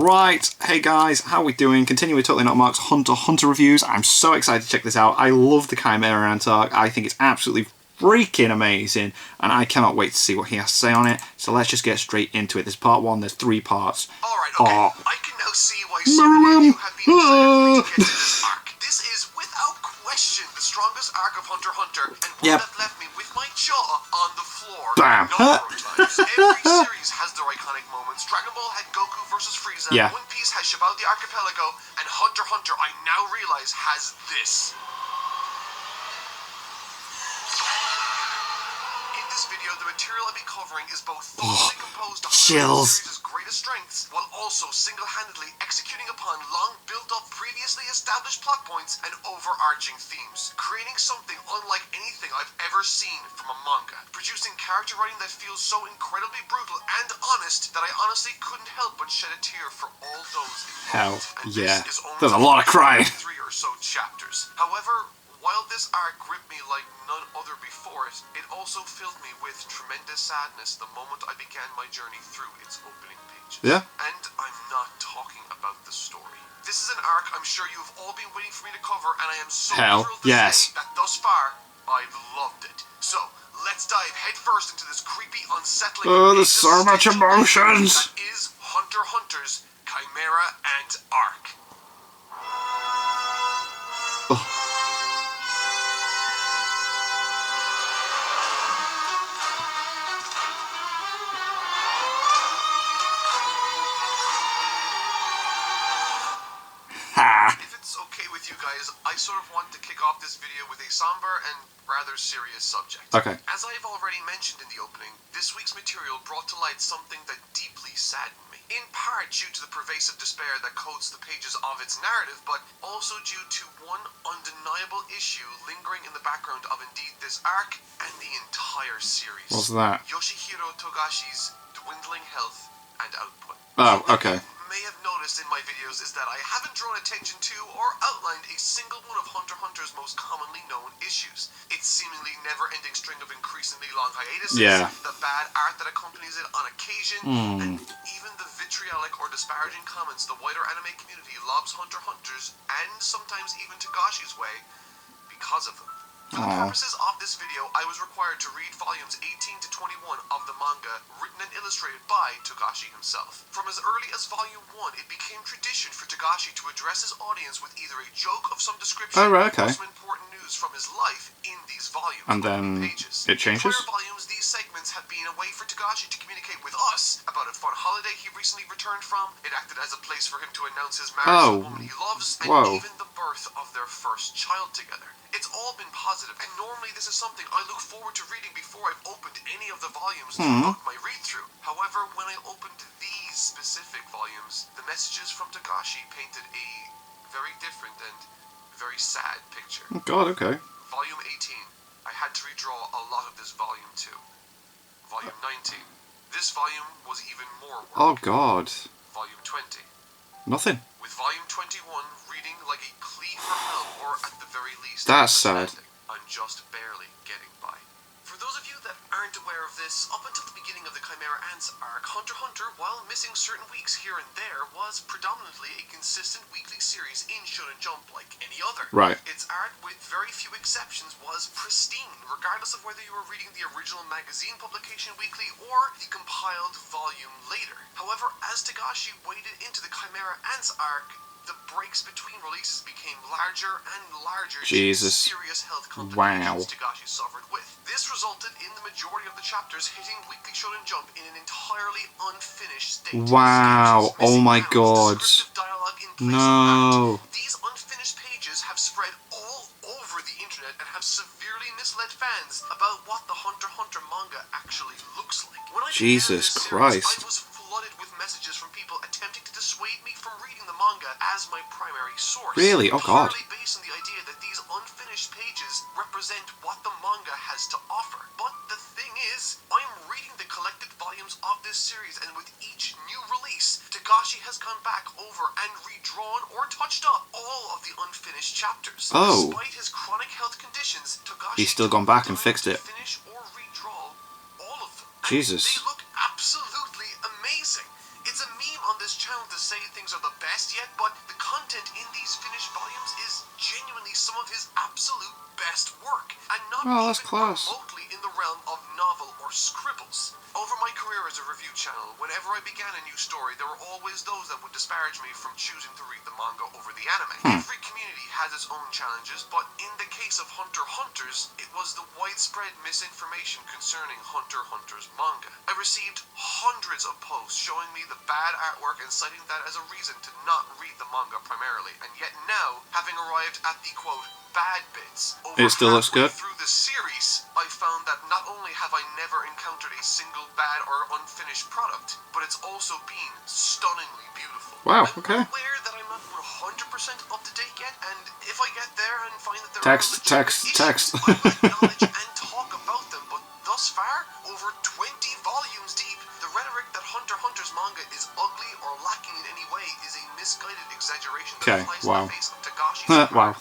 Right, hey guys, how are we doing? Continue with Totally Not Mark's Hunter x Hunter reviews. I'm so excited to check this out. I love the Chimera Ant Arc. I think it's absolutely freaking amazing, and I cannot wait to see what he has to say on it. So let's just get straight into it. There's part one, there's 3 parts. Alright, okay. I can now see why so many of you have been excited to get to this arc. This is, without question, the strongest arc of Hunter x Hunter, and one that left me with my jaw on the floor a number of times. Every series has their iconic moments. Dragon Ball had Goku versus Frieza, One Piece has Shabao the Archipelago, and Hunter x Hunter, I now realize, has this. In this video, the material I'll be covering is both thoughtfully composed of the series' greatest strengths, while also single-handedly executing upon long built-up, previously established plot points and overarching themes, creating something unlike anything I've ever seen from a manga, producing character writing that feels so incredibly brutal and honest that I honestly couldn't help but shed a tear for all those involved. There's a lot of crying. 3 or so chapters. However, while this arc gripped me like none other before it, it also filled me with tremendous sadness the moment I began my journey through its opening pages. And I'm not talking about the story. This is an arc I'm sure you've all been waiting for me to cover, and I am so thrilled to say that thus far, I've loved it. So, let's dive headfirst into this creepy, unsettling... there's so much emotions! ...that is Hunter x Hunter's Chimera Ant Arc. If it's okay with you guys, I sort of want to kick off this video with a somber and rather serious subject. As I've already mentioned in the opening, this week's material brought to light something that deeply saddened me. In part due to the pervasive despair that coats the pages of its narrative, but also due to one undeniable issue lingering in the background of indeed this arc and the entire series. What's that? Yoshihiro Togashi's dwindling health and output. May have noticed in my videos is that I haven't drawn attention to or outlined a single one of Hunter x Hunter's most commonly known issues. Its seemingly never-ending string of increasingly long hiatuses, the bad art that accompanies it on occasion, and even the vitriolic or disparaging comments the wider anime community lobs Hunter x Hunter's and sometimes even Togashi's way because of them. For the purposes of this video, I was required to read volumes 18 to 21 of the manga, written and illustrated by Togashi himself. From as early as volume 1, it became tradition for Togashi to address his audience with either a joke of some description or some important news from his life in these volumes. And then it changes? In prior volumes, these segments have been a way for Togashi to communicate with us about a fun holiday he recently returned from. It acted as a place for him to announce his marriage to the woman he loves, and even the birth of their first child together. It's all been positive, and normally this is something I look forward to reading before I've opened any of the volumes throughout my read-through. However, when I opened these specific volumes, the messages from Togashi painted a very different and very sad picture. Volume 18. I had to redraw a lot of this volume too. Volume 19. This volume was even more work. Volume 20. Nothing. With volume 21 reading like a plea for help, or at the very least, that's sad. I'm just barely getting by. For those of you that aren't aware of this, up until the beginning of the Chimera Ants arc, Hunter x Hunter, while missing certain weeks here and there, was predominantly a consistent weekly series in Shonen Jump like any other. Its art, with very few exceptions, was pristine, regardless of whether you were reading the original magazine publication weekly or the compiled volume later. However, as Togashi waded into the Chimera Ants arc, the breaks between releases became larger and larger due to serious health complications Togashi suffered with. This resulted in the majority of the chapters hitting Weekly Shonen Jump in an entirely unfinished state. Oh my god. No. These unfinished pages have spread all over the internet and have severely misled fans about what the Hunter x Hunter manga actually looks like. When I Jesus Christ. I was flooded with messages from people attempting to dissuade me from reading the manga as my primary source. Really? Oh god. Partly based on the idea that these unfinished pages represent what the manga has to offer. But the thing is, I'm reading the collected volumes of this series, and with each new release, Togashi has gone back over and redrawn or touched up all of the unfinished chapters. Despite his chronic health conditions, Togashi he's still gone back and fixed it. Finish or redraw all of them. Jesus. They look absolutely amazing. It's a meme on this channel channel to say things are the best yet, but the content in these finished volumes is genuinely some of his absolute best work, and not even remotely in the realm of novel or scribbles. Over my career as a review channel, whenever I began a new story, there were always those that would disparage me from choosing to read the manga over the anime. Every community has its own challenges, but in the case of Hunter x Hunter's, it was the widespread misinformation concerning Hunter x Hunter's manga. I received hundreds of posts showing me the bad artwork and citing that as a reason to not read the manga primarily, and yet now, having arrived at the quote, bad bits, over it still looks good. Through the series, I found that not only have I never encountered a single bad or unfinished product, but it's also been stunningly beautiful. Wow, okay. I'm aware that I'm not 100% up to date yet, and if I get there and find that there text. I will acknowledge and talk about them, but thus far, over 20 volumes deep, the rhetoric that Hunter x Hunter's manga is ugly or lacking in any way is a misguided exaggeration that flies in the face of Togashi's wow.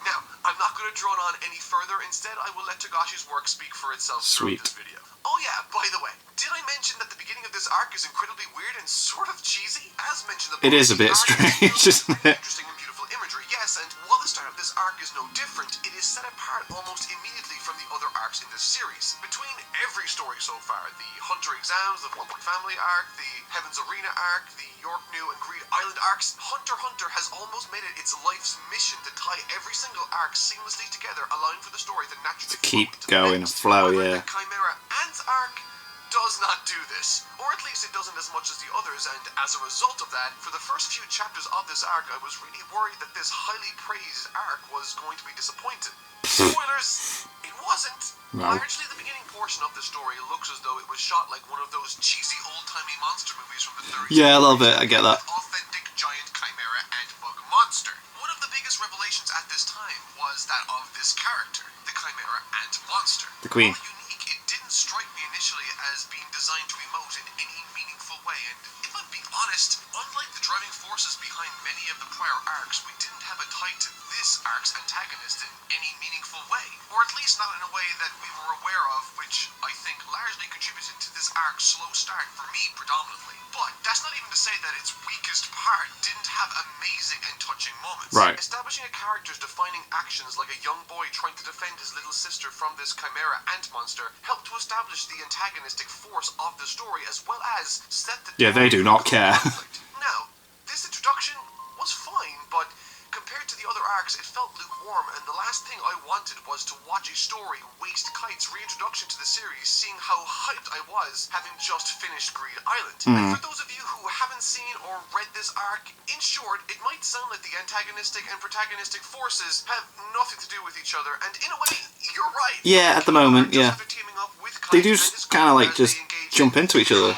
Now, I'm not going to drone on any further. Instead, I will let Togashi's work speak for itself throughout this video. Oh yeah, by the way, did I mention that the beginning of this arc is incredibly weird and sort of cheesy? As mentioned above, it is a bit strange, isn't it? Interesting and beautiful imagery, yes, and while the start of this arc is no different, it is set apart almost immediately from the other arcs in this series. Between every story so far, the Hunter exams, the One Family arc, the Heaven's Arena arc, the York New and Greed Island arcs, Hunter x Hunter has almost made it its life's mission to tie every single arc seamlessly together, allowing for the story to naturally keep going and flow, yeah. The Chimera Ant Arc does not do this, or at least it doesn't as much as the others, and as a result of that, for the first few chapters of this arc, I was really worried that this highly praised arc was going to be disappointing. Spoilers, it wasn't. No. Largely, the beginning portion of the story looks as though it was shot like one of those cheesy old-timey monster movies from the 30s. Yeah, a little bit, I get that. Authentic giant chimera and bug monster. One of the biggest revelations at this time was that of this character, the Chimera Ant monster. The Queen. While unique, it didn't strike me initially as being designed to emote in any meaningful way, and if I'm being honest, unlike the driving forces behind many of the prior arcs, we didn't have a tie to this arc's antagonist in any meaningful way, or at least not in a way that we were aware of, which I think largely contributed to this arc's slow start for me predominantly. But that's not even to say that its weakest part didn't have amazing and touching moments. Right. Establishing a character's defining actions like a young boy trying to defend his little sister from this Chimera Ant monster helped to establish the antagonistic force of the story, as well as set the yeah, they do not care. Now, this introduction was fine, but compared to the other arcs, it felt lukewarm, and the last thing I wanted was to watch a story waste Kite's reintroduction to the series, seeing how hyped I was having just finished Greed Island. And for those of you who haven't seen or read this arc, in short, it might sound like the antagonistic and protagonistic forces have nothing to do with each other, and in a way, you're right. Yeah, at the moment, yeah. They do kind of like just jump into each other.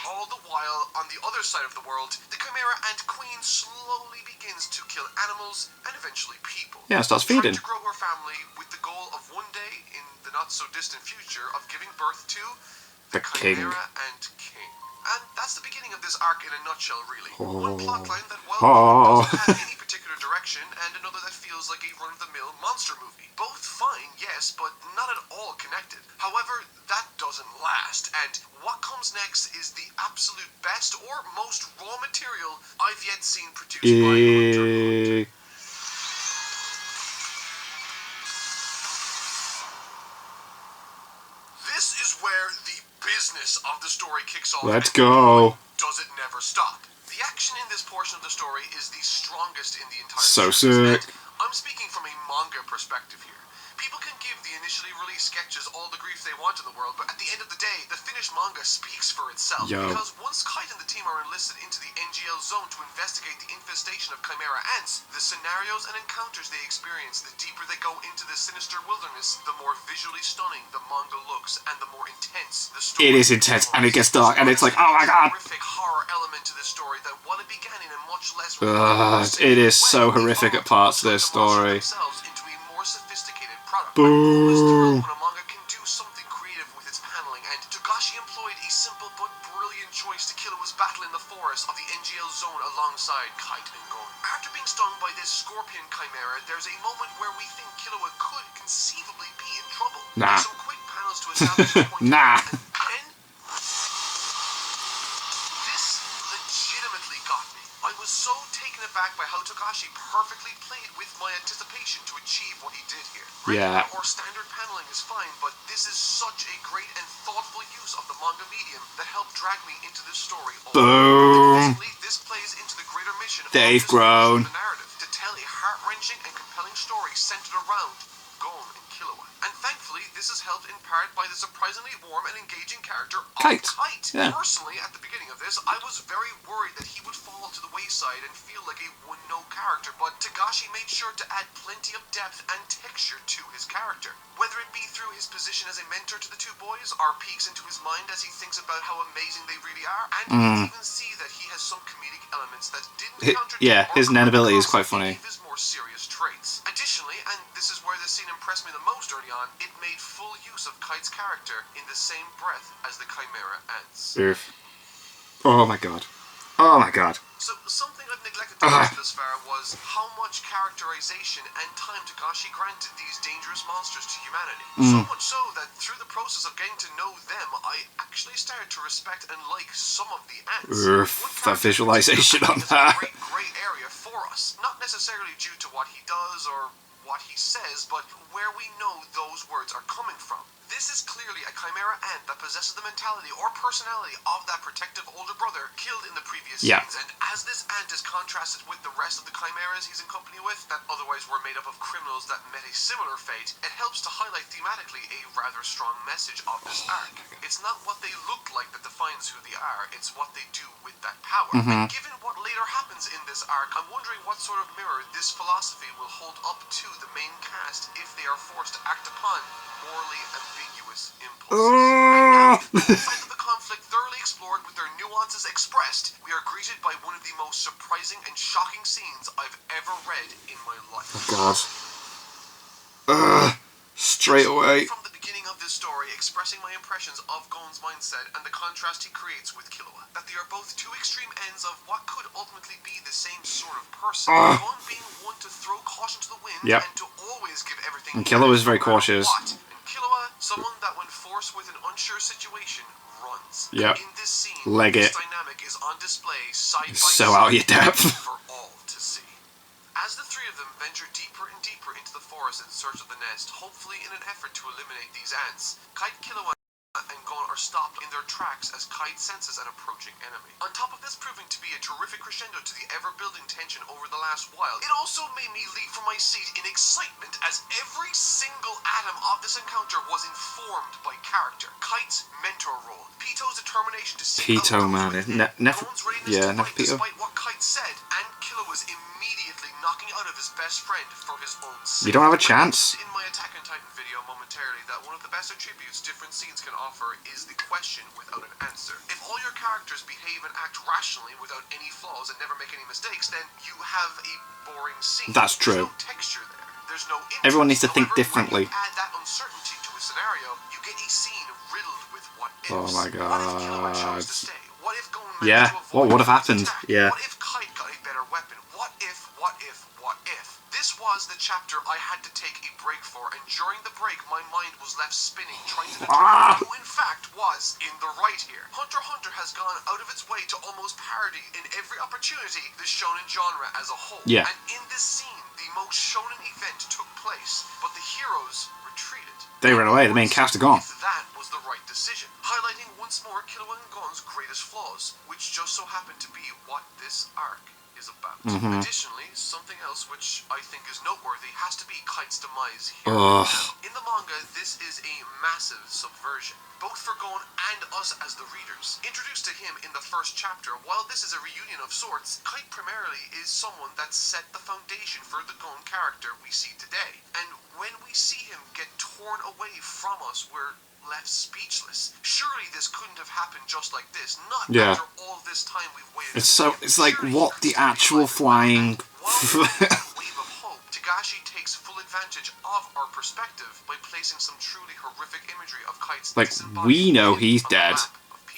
All the while, on the other side of the world, the Chimera Ant Queen slowly begins to kill animals and eventually people. Yeah, starts feeding. Trying to grow her family with the goal of one day, in the not-so-distant future, of giving birth to the Chimera Ant King. And that's the beginning of this arc in a nutshell, really. One plotline that, well, doesn't have any particular direction, and another that feels like a run-of-the-mill monster movie. Both fine, yes, but not at all connected. However, that doesn't last, and what comes next is the absolute best or most raw material I've yet seen produced by Hunter. This is where the business of the story kicks off. Let's go. Does it never stop? The action in this portion of the story is the strongest in the entire series. Sick. I'm speaking from a manga perspective here. People can give the initially released sketches all the grief they want in the world, but at the end of the day, the finished manga speaks for itself. Yo. Because once Kite and the team are enlisted into the NGL zone to investigate the infestation of Chimera Ants, the scenarios and encounters they experience, the deeper they go into the sinister wilderness, the more visually stunning the manga looks, and the more intense the story. It is intense, and it gets dark, and it's like, oh my god! Horrific horror element to this story that while it began in a much less it is so horrific at parts of this story. Into a more sophisticated product. Boom. When a manga can do something creative with its paneling, and Togashi employed a simple but brilliant choice to Killua's battle in the forest of the NGL zone alongside Kite and Gon. After being stung by this scorpion chimera, there's a moment where we think Killua could conceivably be in trouble. Nah. Some quick panels to establish the point. Nah. And then this ultimately got me. I was so taken aback by how Togashi perfectly played with my anticipation to achieve what he did here. Yeah. Regular or standard paneling is fine, but this is such a great and thoughtful use of the manga medium that helped drag me into this story. Boom! This plays into the greater mission They've of this grown. the narrative, to tell a heart-wrenching and compelling story centered around Gon and Killua. And thankfully, this is helped in part by the surprisingly warm and engaging character of Kite. Yeah. Personally, at the beginning of this, I was very worried that he would fall to the wayside and feel like a one-note character, but Togashi made sure to add plenty of depth and texture to his character. Whether it be through his position as a mentor to the two boys, or peeks into his mind as he thinks about how amazing they really are, and you even see that he has some comedic elements that didn't yeah, his net ability is quite funny. His more serious traits. Additionally, and this is where the scene impressed me the most early on, it made full use of Kite's character in the same breath as the Chimera Ants. Oh my god. Oh my god. So, something I've neglected to mention thus far was how much characterization and time Togashi granted these dangerous monsters to humanity. So much so that through the process of getting to know them, I actually started to respect and like some of the ants. That visualization on that. A great gray area for us, not necessarily due to what he does or what he says, but where we know those words are coming from. This is clearly a Chimera Ant that possesses the mentality or personality of that protective older brother killed in the previous scenes, and as this ant is contrasted with the rest of the Chimeras he's in company with, that otherwise were made up of criminals that met a similar fate, it helps to highlight thematically a rather strong message of this arc. It's not what they look like that defines who they are, it's what they do with that power. And given what later happens in this arc, I'm wondering what sort of mirror this philosophy will hold up to the main cast if they are forced to act upon morally ambiguous impulses. And now, both sides of the conflict thoroughly explored with their nuances expressed, we are greeted by one of the most surprising and shocking scenes I've ever read in my life. Oh god. Straight away. From the beginning of this story, expressing my impressions of Gon's mindset and the contrast he creates with Killua. That they are both two extreme ends of what could ultimately be the same sort of person. Gon being one to throw caution to the wind and to always give everything. And Killua is very cautious. And Killua, someone that when forced with an unsure situation, runs. Yep. In this scene, Leg this it. dynamic is on display side by So side out of your depth. for all to see. As the three of them venture deeper and deeper into the forest in search of the nest, hopefully in an effort to eliminate these ants, Kite, Killua, and Gon are stopped in their tracks as Kite senses an approaching enemy. On top of this proving to be a terrific crescendo to the ever-building tension over the last while, it also made me leap from my seat in excitement as every single atom of this encounter was informed by character. Kite's mentor role, Pito's determination to seek Pito, man. Gon's readiness to fight Pito. despite what Kite said, and Killua's immediately knocking out of his best friend for his own sake. You don't have a chance. In my Attack on Titan video momentarily that one of the best attributes different scenes can offer is the question without an answer. If all your characters behave and act rationally without any flaws and never make any mistakes, then you have a boring scene. That's true. There's no texture there. There's no interest. Everyone needs to think However, differently. when you add that uncertainty to a scenario, you get a scene riddled with what ifs. Oh my god. What if Killua chose to stay? What if Gon managed Yeah, to avoid what would have Gon's happened? attack? Yeah. What if Kite got a better weapon? What if, what if, what if? This was the chapter I had to take a break for, and during the break my mind was left spinning, trying to determine who in fact was in the right here. Hunter x Hunter has gone out of its way to almost parody in every opportunity the shonen genre as a whole. Yeah. And in this scene, the most shonen event took place, but the heroes retreated. They ran away, the main cast are gone. If that was the right decision, highlighting once more Killua and Gon's greatest flaws, which just so happened to be what this arc is about. Additionally, something else which I think is noteworthy has to be Kite's demise here. In the manga, this is a massive subversion, both for Gon and us as the readers. Introduced to him in the first chapter, while this is a reunion of sorts, Kite primarily is someone that set the foundation for the Gon character we see today. And when we see him get torn away from us, we're left speechless. Surely this couldn't have happened just like this. Not after all this time we've waited. It's like what the actual flying. Wave of hope. Togashi takes full advantage of our perspective by placing some truly horrific imagery of Kite's Like we know he's dead.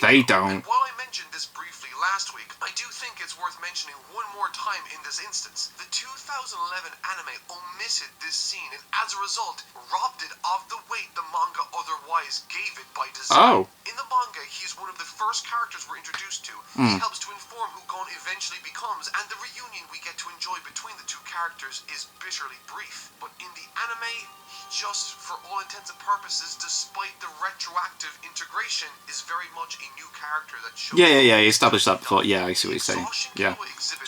They don't. And while I mentioned this briefly last week, I do think it's worth mentioning one more time in this instance. The 2011 anime omitted this scene and as a result robbed it of the weight the manga otherwise gave it by design. In the manga, he's one of the first characters we're introduced to. He helps to inform who Gon eventually becomes, and the reunion we get to enjoy between the two characters is bitterly brief. But in the anime, he just, for all intents and purposes, despite the retroactive integration, is very much a new character that shows... Yeah, he established that before. Yeah, I see what you're saying. Yeah.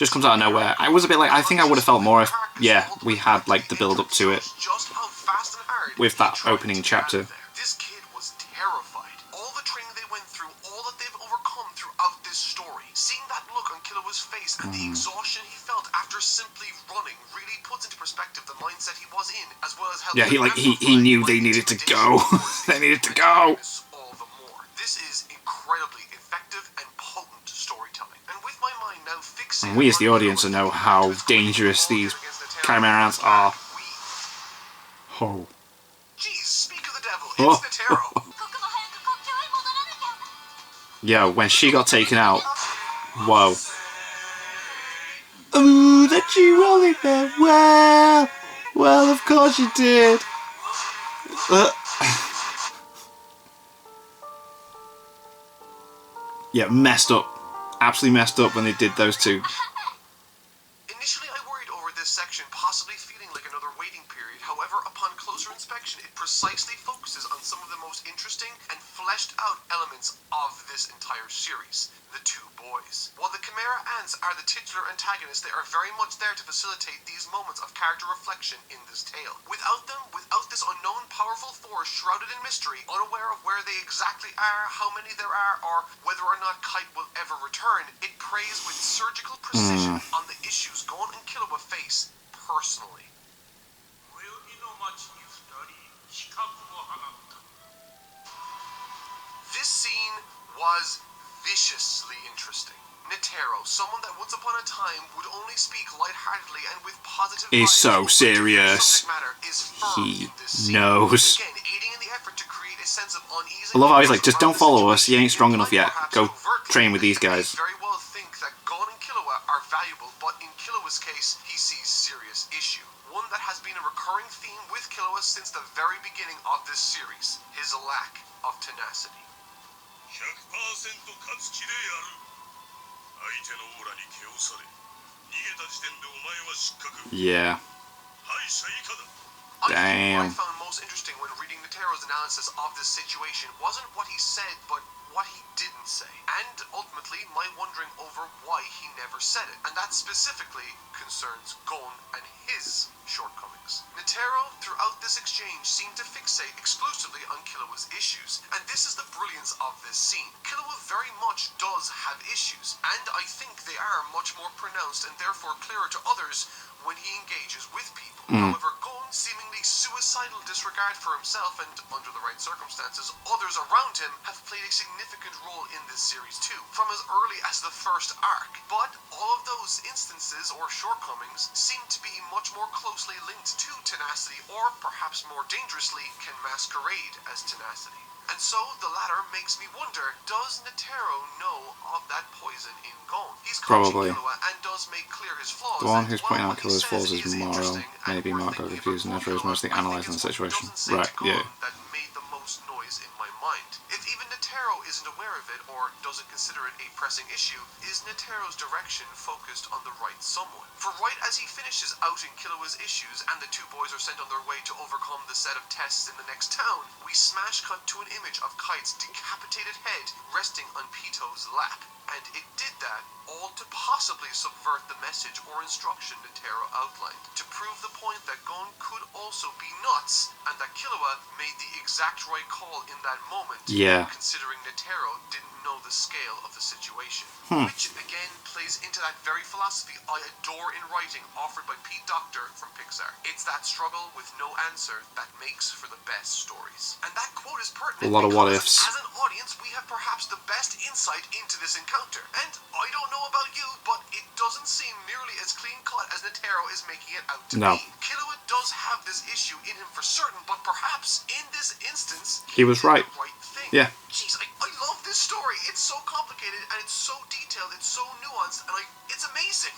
Just comes out of nowhere. I was a bit like, I think I would have felt more if, yeah, we had, like, the build-up to it with that opening chapter. This kid was terrified. All the training they went through, all that they've overcome throughout this story. Seeing that look on Killua's face and the exhaustion he felt after simply running really puts into perspective the mindset he was in, as well as how... Yeah, he knew they needed to go. They needed to go. All the more. This is incredibly effective and potent storytelling. And with my mind now fixated... And we as the audience know how dangerous these Chimera Ants are. Oh. Jeez, speak of the devil, it's Netero. Yeah, when she got taken out, whoa. Ooh, that you really meant well. Well, of course you did. Yeah, messed up. Absolutely messed up when they did those two. Initially, I worried over this section possibly feeling like another waiting period. However, upon closer inspection, it precisely focuses on some of the most interesting and fleshed out elements of this entire series. The two boys. While the Chimera Ants are the titular antagonists, they are very much there to facilitate these moments of character reflection in this tale. Without them, without this unknown powerful force shrouded in mystery, unaware of where they exactly are, how many there are, or whether or not Kite will ever return, it preys with surgical precision on the issues Gon and Killua face personally. This scene was viciously interesting. Netero, someone that once upon a time would only speak lightheartedly and with positive is vibes so serious. He knows. Again, aiding in the effort to create a sense of unease. I love how he's like, just don't follow us. You ain't strong enough yet. Go train with these guys. Very well think that Gon and Killua are valuable, but in Killua's case, he sees serious issue. One that has been a recurring theme with Killua since the very beginning of this series: his lack of tenacity. Yeah. Damn. What I found most interesting when reading Netero's analysis of this situation wasn't what he said, but what he didn't say. And ultimately, my wondering over why he never said it. And that specifically concerns Gon and his shortcomings. Netero, throughout this exchange, seemed to fixate exclusively on Killua's issues. And this is the brilliance of this scene. Killua very much does have issues, and I think they are much more pronounced and therefore clearer to others when he engages with people. However, Gon's seemingly suicidal disregard for himself and, under the right circumstances, others around him have played a significant role in this series too, from as early as the first arc. But all of those instances or shortcomings seem to be much more closely linked to tenacity, or perhaps more dangerously can masquerade as tenacity. And so the latter makes me wonder, does Netero know of that poison in Gon? He's probably. Killua and does make clear his flaws. The one who's pointing out Killua's flaws is Moro. Maybe Mark got confused and Netero is mostly analysing the situation. Right, yeah. That made the most noise in my mind. If even Netero isn't aware of it or doesn't consider it a pressing issue, is Netero's direction focused on the right someone? For right as he finishes outing Killua's issues and the two boys are sent on their way to overcome the set of tests in the next town, we smash cut to an image of Kite's decapitated head resting on Pito's lap. And it did that all to possibly subvert the message or instruction Netero outlined, to prove the point that Gon could also be nuts, and that Killua made the exact right call in that moment, considering Netero didn't know the scale of the situation. Which, again, plays into that very philosophy I adore in writing offered by Pete Docter from Pixar. It's that struggle with no answer that makes for the best stories. And that quote is pertinent a lot of what because ifs. as an audience, we have perhaps the best insight into this encounter. And I don't know about you, but it doesn't seem nearly as clean-cut as Netero is making it out to be. Killua does have this issue in him for certain, but perhaps in this instance, he was right. The right thing. Yeah. Jeez, I love this story. It's so complicated and it's so detailed. It's nuanced, and it's amazing.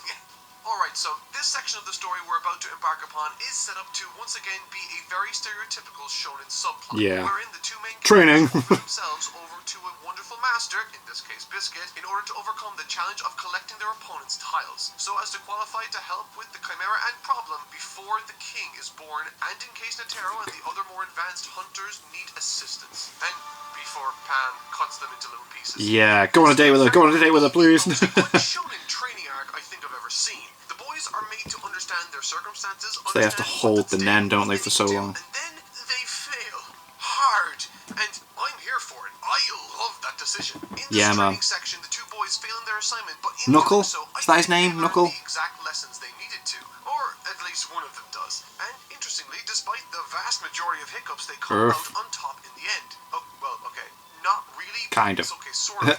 Alright, so this section of the story we're about to embark upon is set up to once again be a very stereotypical shonen subplot. Yeah. Wherein the two main Training. characters offer themselves over to a wonderful master, in this case Biscuit, in order to overcome the challenge of collecting their opponent's tiles, so as to qualify to help with the Chimera Ant problem before the king is born, and in case Netero and the other more advanced hunters need assistance. And before Pan cuts them into little pieces. Yeah, go on a date with her, go on a date with her, please. Shonen training arc I think I've ever seen. The boys are made to understand their circumstances. So they have to hold the Nen, don't they, for so long. And then they fail hard, and I'm here for it. I love that decision. In this training section, the two boys fail in their assignment, but in Knuckle? doing so, Is that his name, Knuckle? The exact lessons they needed to, or at least one of them does. And interestingly, despite the vast majority of hiccups, they come out on top in the end. Oh, well, okay. Not really. Kind of. It's okay, sort of.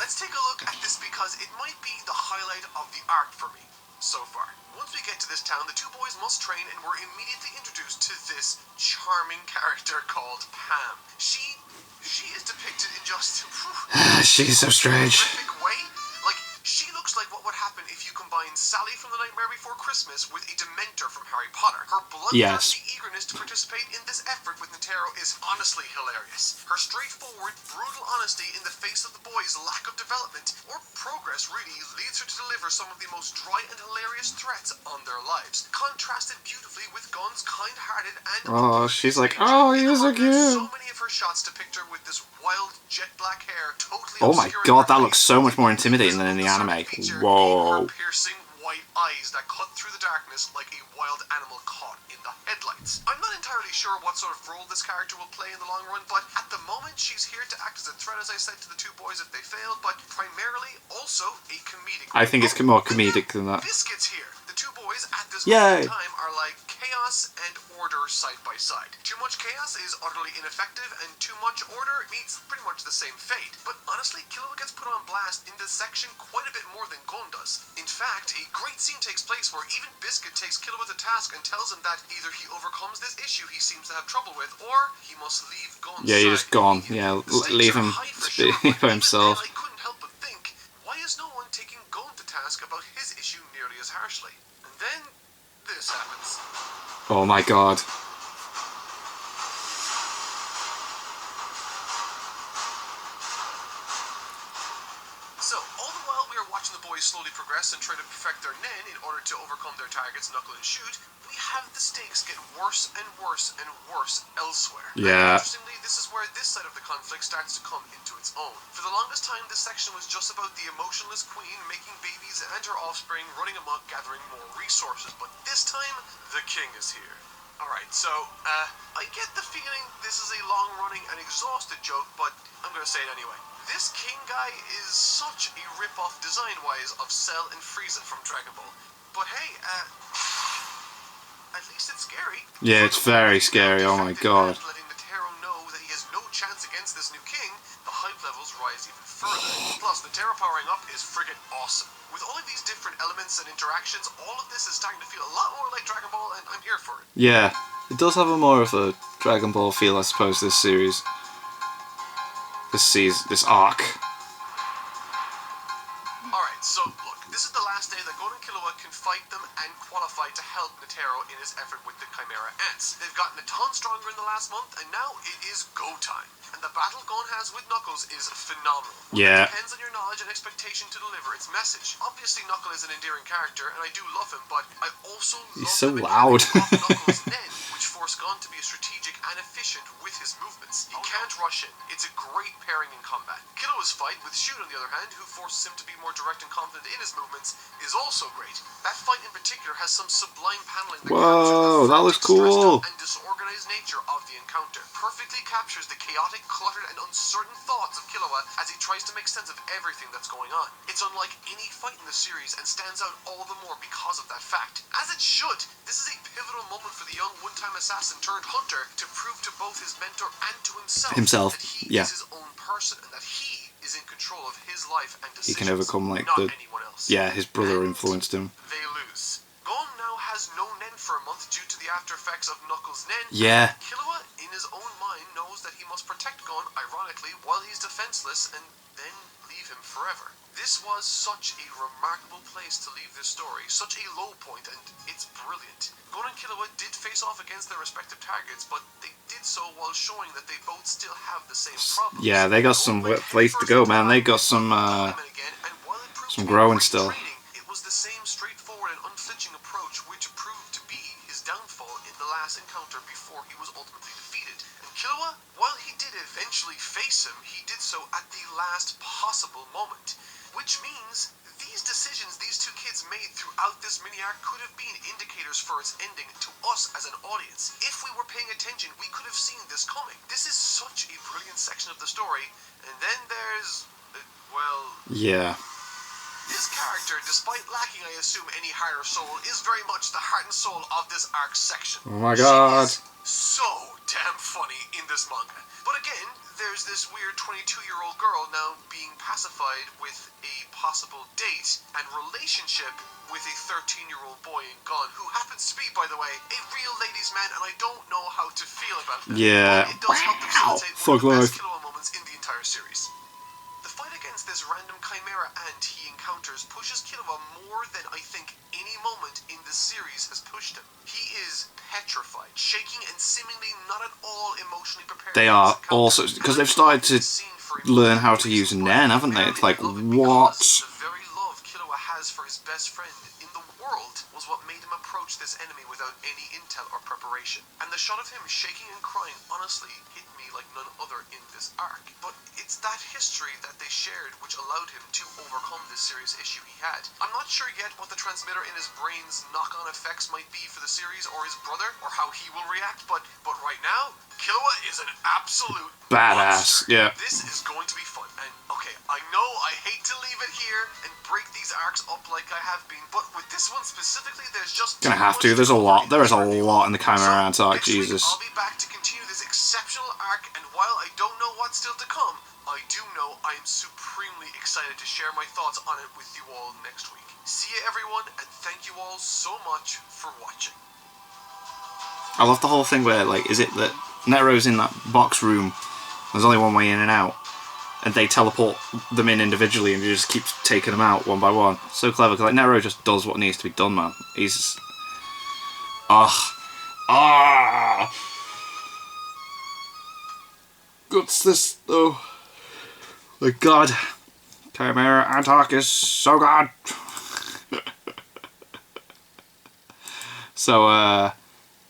Let's take a look at this because it might be the highlight of the arc for me so far. Once we get to this town, the two boys must train, and we're immediately introduced to this charming character called Pam. She is depicted in just she's so strange. horrific way. Like, she looks like what would happen if you combine Sally from The Nightmare Before Christmas with a Dementor from Harry Potter. Her bloodthirsty eagerness to participate in this effort with Netero is honestly hilarious. Her straightforward, brutal honesty in the face of the boys' lack of development or progress really leads her to deliver some of the most dry and hilarious threats on their lives, contrasted beautifully with Gon's kind-hearted and she's like, oh, he was so cute. so many of her shots depict her with this wild jet black hair, totally oh my god, that looks so much more intimidating than in the anime. Whoa. Her piercing white eyes that cut through the darkness like a wild animal caught in the headlights. I'm not entirely sure what sort of role this character will play in the long run, but at the moment she's here to act as a threat, as I said, to the two boys if they fail, but primarily also a comedic. I think it's more comedic than that. Biscuit's here. The two boys at this moment in time are like chaos and order side by side. Too much chaos is utterly ineffective, and too much order meets pretty much the same fate. But honestly, Killua gets put on blast in this section quite a bit more than Gon does. In fact, a great scene takes place where even Biscuit takes Killua to task and tells him that either he overcomes this issue he seems to have trouble with, or he must leave Gon's Yeah, you're just gone. Yeah, leave him to be by himself. I couldn't help but think, why is no one taking Gon to task about his issue nearly as harshly? And then this happens. Oh my god. So, all the while we are watching the boys slowly progress and try to perfect their Nen in order to overcome their targets, Knuckle and Shoot, we have the stakes get worse and worse and worse elsewhere. Yeah. And interestingly, this is where this side of the conflict starts to come into its own. For the longest time, this section was just about the emotionless queen making babies and her offspring running amok, gathering more resources. But this time, the king is here. Alright, so, I get the feeling this is a long-running and exhausted joke, but I'm gonna say it anyway. This king guy is such a rip-off design-wise of Cell and Frieza from Dragon Ball. But hey, at least it's scary. Yeah, it's very scary, oh my god. Letting Netero know that he has no chance against this new king, the hype levels rise even further. Plus, Netero powering up is friggin' awesome. With all of these different elements and interactions, all of this is starting to feel a lot more like Dragon Ball, and I'm here for it. Yeah, it does have a more of a Dragon Ball feel, I suppose, this series. This arc. Alright, so look, this is the last day that Gon and Killua can fight them and qualify to help Netero in his effort with the Chimera Ants. They've gotten a ton stronger in the last month, and now it is go time. And the battle Gon has with Knuckles is phenomenal. Yeah. It depends on your knowledge and expectation to deliver its message. Obviously, Knuckle is an endearing character, and I do love him, but I also love He's so the loud. mechanic of Knuckles' Nen, which force Gon to be strategic and efficient with his movements. He can't rush in. It's a great pairing in combat. Killua's fight with Shoot, on the other hand, who forces him to be more direct and confident in his movements, is also great. That fight in particular has some sublime paneling that Whoa, that looks cool. and disorganized nature of the encounter. Perfectly captures the chaotic, cluttered, and uncertain thoughts of Killua as he tries to make sense of everything that's going on. It's unlike any fight in the series and stands out all the more because of that fact. As it should. This is a pivotal moment for the young one-time assassin turned hunter to prove to both his mentor and to himself that he is his own person and that he is in control of his life and decisions. He can overcome, like, not anyone else. Yeah, his brother influenced him. They lose. Gon now has no Nen for a month due to the after effects of Knuckles' Nen. Yeah. Killua, in his own mind, knows that he must protect Gon, ironically, while he's defenseless, and then leave him forever. This was such a remarkable place to leave this story, such a low point, and it's brilliant. Gon and Killua did face off against their respective targets, but they did so while showing that they both still have the same problems. Yeah, they got some place to go, man. They got some growing still. It was the same straightforward and unflinching approach which proved to be his downfall in the last encounter before he was ultimately defeated. And Killua, while he did eventually face him, he did so at the last possible moment. Which means these decisions these two kids made throughout this mini-arc could have been indicators for its ending to us as an audience. If we were paying attention, we could have seen this coming. This is such a brilliant section of the story. And then there's, well... yeah. This character, despite lacking, I assume, any heart or soul, is very much the heart and soul of this arc section. Oh my god. She is so damn funny in this manga. But again, there's this weird 22-year-old girl now being pacified with a possible date and relationship with a 13-year-old boy in Gon, who happens to be, by the way, a real ladies' man, and I don't know how to feel about that. Yeah. But it does help to facilitate one of the best Killua moments in the entire series. The fight against this random Chimera Ant he encounters pushes Killua more than I think any moment in this series has pushed him. He is petrified, shaking, and seemingly not at all emotionally prepared. They are also, because they've started to learn how to use Nen, haven't they? It's like, what? The very love Killua has for his best friend in the world was what made him approach this enemy without any intel or preparation. And the shot of him shaking and crying honestly hit me like none other in this arc. But it's that history that they shared which allowed him to overcome this serious issue he had. I'm not sure yet what the transmitter in his brain's knock-on effects might be for the series or his brother, or how he will react, but right now, Killua is an absolute badass. monster. Yeah. This is going to be fun. And okay, I know I hate to leave it here and break these arcs up like I have been, but with this one specifically, there's just Gonna have to. There's a lot. There is a lot in the Chimera Ant Arc. Jesus. I'll be back to continue this exceptional arc, and while I don't know what's still to come, I do know I am supremely excited to share my thoughts on it with you all next week. See you everyone, and thank you all so much for watching. I love the whole thing where, like, is it that Netero's in that box room, there's only one way in and out, and they teleport them in individually and you just keep taking them out one by one. So clever, because like, Netero just does what needs to be done, man. He's... What's this, though? My god. Chimera Ant Arc is so good. So,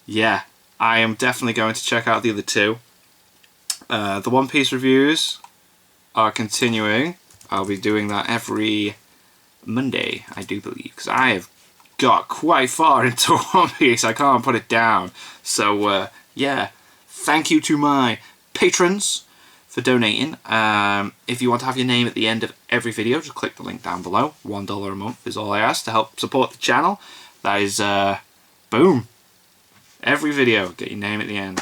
yeah, I am definitely going to check out the other two. The One Piece reviews are continuing. I'll be doing that every Monday, I do believe, because I have got quite far into One Piece. I can't put it down. So, yeah, thank you to my patrons for donating. If you want to have your name at the end of every video, just click the link down below. $1 a month is all I ask to help support the channel. That is, boom. Every video, get your name at the end.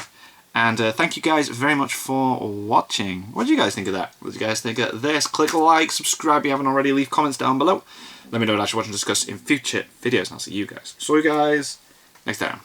And thank you guys very much for watching. What did you guys think of that? What did you guys think of this? Click like, subscribe if you haven't already, leave comments down below. Let me know what I should watch and discuss in future videos, and I'll see you guys. So you guys next time.